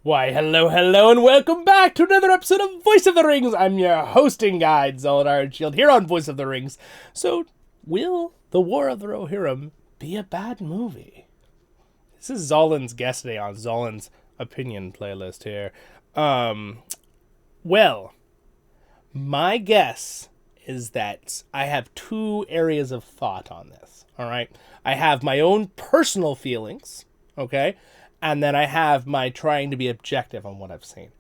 Why, hello, and welcome back to another episode of Voice of the Rings. I'm your hosting guide, Zollin Ironshield, here on Voice of the Rings. So, will The War of the Rohirrim be a bad movie? This is Zollin's guest today on Zollin's opinion playlist here. Well, my guess is that I have two areas of thought on this, alright? I have my own personal feelings, okay? And then I have my trying to be objective on what I've seen.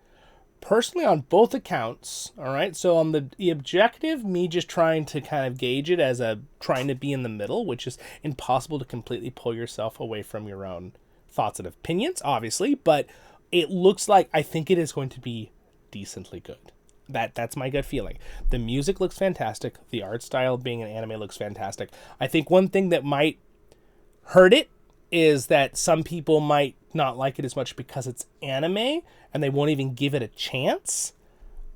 Personally, on both accounts, all right? So on the objective, me just trying to kind of gauge it as a trying to be in the middle, which is impossible to completely pull yourself away from your own thoughts and opinions, obviously. But it looks like I think it is going to be decently good. That's my gut feeling. The music looks fantastic. The art style, being an anime, looks fantastic. I think one thing that might hurt it is that some people might not like it as much because it's anime and they won't even give it a chance.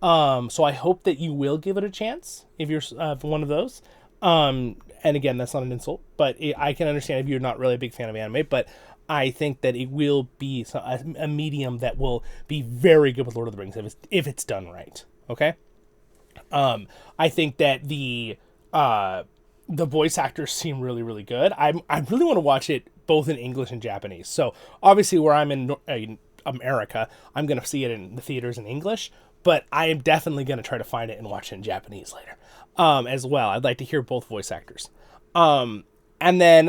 So I hope that you will give it a chance if you're one of those. And again, that's not an insult, but I can understand if you're not really a big fan of anime, but I think that it will be a medium that will be very good with Lord of the Rings if it's done right. Okay. I think that the voice actors seem really, really good. I really want to watch it both in English and Japanese. So obviously where I'm in America, I'm going to see it in the theaters in English, but I am definitely going to try to find it and watch it in Japanese later as well. I'd like to hear both voice actors. And then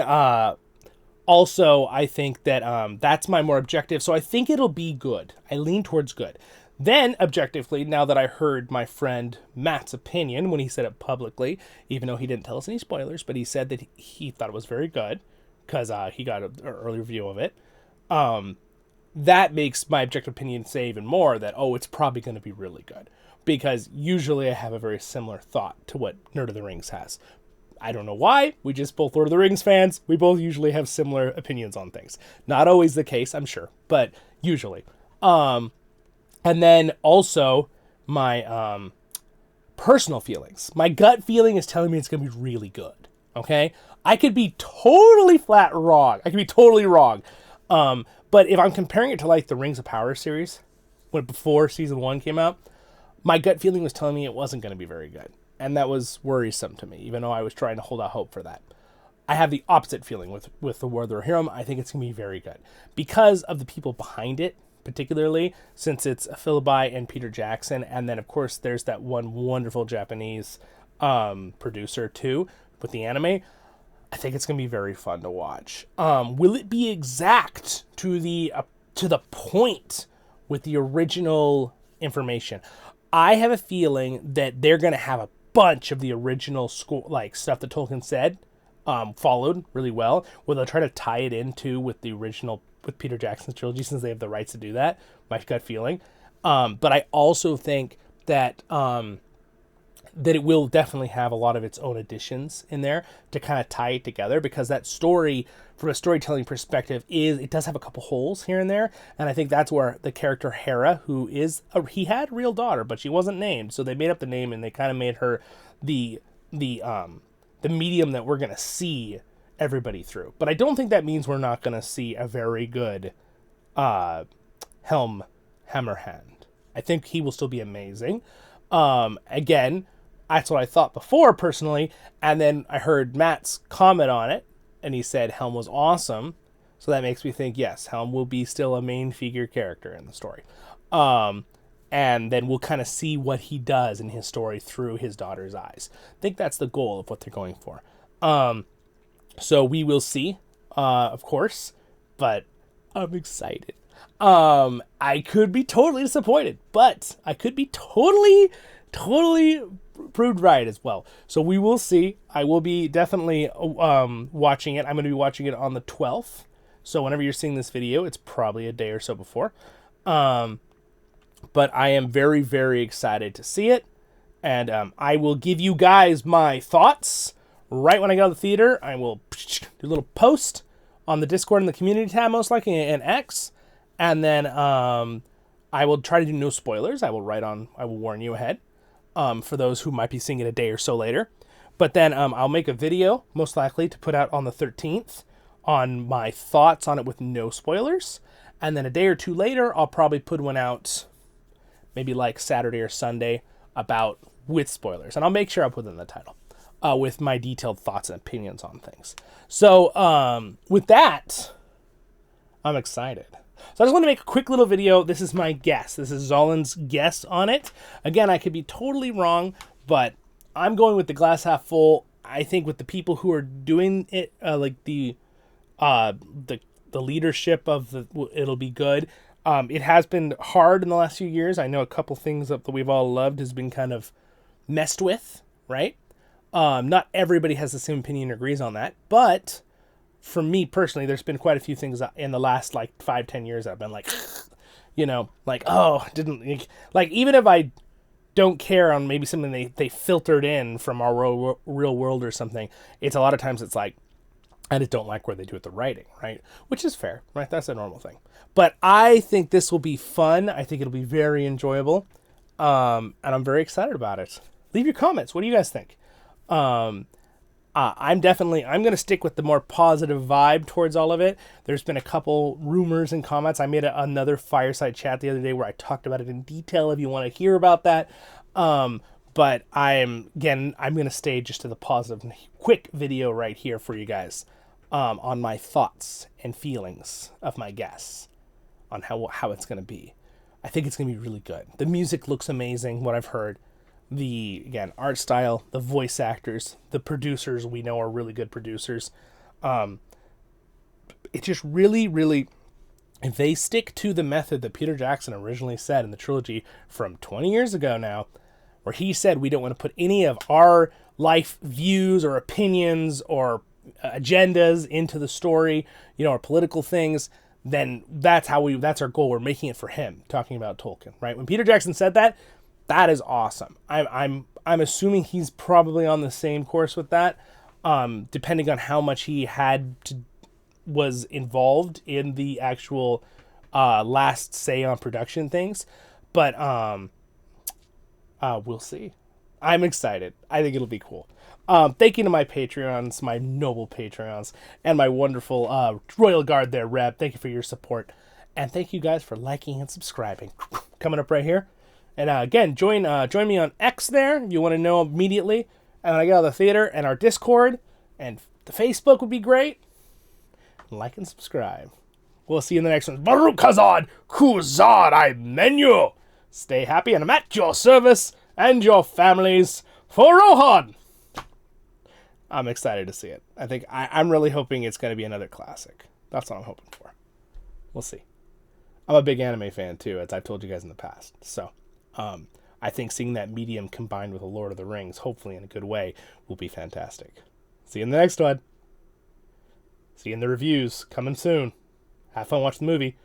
also I think that that's my more objective. So I think it'll be good. I lean towards good. Then, objectively, now that I heard my friend Matt's opinion when he said it publicly, even though he didn't tell us any spoilers, but he said that he thought it was very good because he got an early review of it. That makes my objective opinion say even more that, it's probably going to be really good. Because usually I have a very similar thought to what Nerd of the Rings has. I don't know why. We just both Lord of the Rings fans. We both usually have similar opinions on things. Not always the case, I'm sure, but usually. And then also my personal feelings. My gut feeling is telling me it's going to be really good. Okay? I could be totally flat wrong. I could be totally wrong. But if I'm comparing it to like the Rings of Power series, before season 1 came out, my gut feeling was telling me it wasn't going to be very good. And that was worrisome to me, even though I was trying to hold out hope for that. I have the opposite feeling with The War of the Rohirrim. I think it's going to be very good. Because of the people behind it, particularly since it's Philby and Peter Jackson, and then of course there's that one wonderful Japanese producer too with the anime. I think it's gonna be very fun to watch. Will it be exact to the point with the original information? I have a feeling that they're gonna have a bunch of the original stuff that Tolkien said followed really well, where they'll try to tie it into with the original with Peter Jackson's trilogy, since they have the rights to do that, my gut feeling. But I also think that that it will definitely have a lot of its own additions in there to kind of tie it together, because that story, from a storytelling perspective, it does have a couple holes here and there, and I think that's where the character Hera, who he had a real daughter, but she wasn't named, so they made up the name and they kind of made her the medium that we're gonna see everybody through. But I don't think that means we're not going to see a very good Helm Hammerhand. I think he will still be amazing. Again, that's what I thought before, personally, and then I heard Matt's comment on it, and he said Helm was awesome, so that makes me think, yes, Helm will be still a main figure character in the story. And then we'll kind of see what he does in his story through his daughter's eyes. I think that's the goal of what they're going for. So we will see, of course, but I'm excited. I could be totally disappointed, but I could be totally proved right as well. So we will see. I will be definitely watching it. I'm going to be watching it on the 12th. So whenever you're seeing this video, it's probably a day or so before. But I am very, very excited to see it. And I will give you guys my thoughts right when I go to the theater. I will do a little post on the Discord and the community tab, most likely, and X. And then I will try to do no spoilers. I will warn you ahead for those who might be seeing it a day or so later. But then I'll make a video, most likely, to put out on the 13th on my thoughts on it with no spoilers. And then a day or two later, I'll probably put one out, maybe like Saturday or Sunday, about with spoilers. And I'll make sure I put them in the title, with my detailed thoughts and opinions on things. So with that, I'm excited. So I just want to make a quick little video. This is my guess. This is Zollin's guess on it. Again, I could be totally wrong, but I'm going with the glass half full. I think with the people who are doing it, like the leadership of it'll be good. It has been hard in the last few years. I know a couple things that we've all loved has been kind of messed with, right? Not everybody has the same opinion or agrees on that, but for me personally, there's been quite a few things in the last like 5-10 years that I've been like, like, oh, didn't like, even if I don't care on maybe something they filtered in from our real world or something, it's a lot of times it's like, I just don't like where they do it the writing, right? Which is fair, right? That's a normal thing. But I think this will be fun. I think it'll be very enjoyable. And I'm very excited about it. Leave your comments. What do you guys think? I'm going to stick with the more positive vibe towards all of it. There's been a couple rumors and comments. I made another fireside chat the other day where I talked about it in detail if you want to hear about that. But I'm going to stay just to the positive quick video right here for you guys, on my thoughts and feelings of my guess on how it's going to be. I think it's going to be really good. The music looks amazing, what I've heard. The, again, art style, the voice actors, the producers we know are really good producers. It just really, really, if they stick to the method that Peter Jackson originally said in the trilogy from 20 years ago now, where he said we don't want to put any of our life views or opinions or agendas into the story, or political things, then that's our goal. We're making it for him, talking about Tolkien, right? When Peter Jackson said that, that is awesome. I'm assuming he's probably on the same course with that, depending on how much he was involved in the actual last say on production things. But we'll see. I'm excited. I think it'll be cool. Thank you to my Patreons, my noble Patreons, and my wonderful Royal Guard there, Reb. Thank you for your support. And thank you guys for liking and subscribing. Coming up right here. And again, join me on X there. You want to know immediately. And I got the theater and our Discord. And the Facebook would be great. Like and subscribe. We'll see you in the next one. Baruch Hazard, Kuzad, I menu. Stay happy, and I'm at your service and your families for Rohan. I'm excited to see it. I think I'm really hoping it's going to be another classic. That's what I'm hoping for. We'll see. I'm a big anime fan too, as I've told you guys in the past. So I think seeing that medium combined with The Lord of the Rings, hopefully in a good way, will be fantastic. See you in the next one. See you in the reviews. Coming soon. Have fun watching the movie.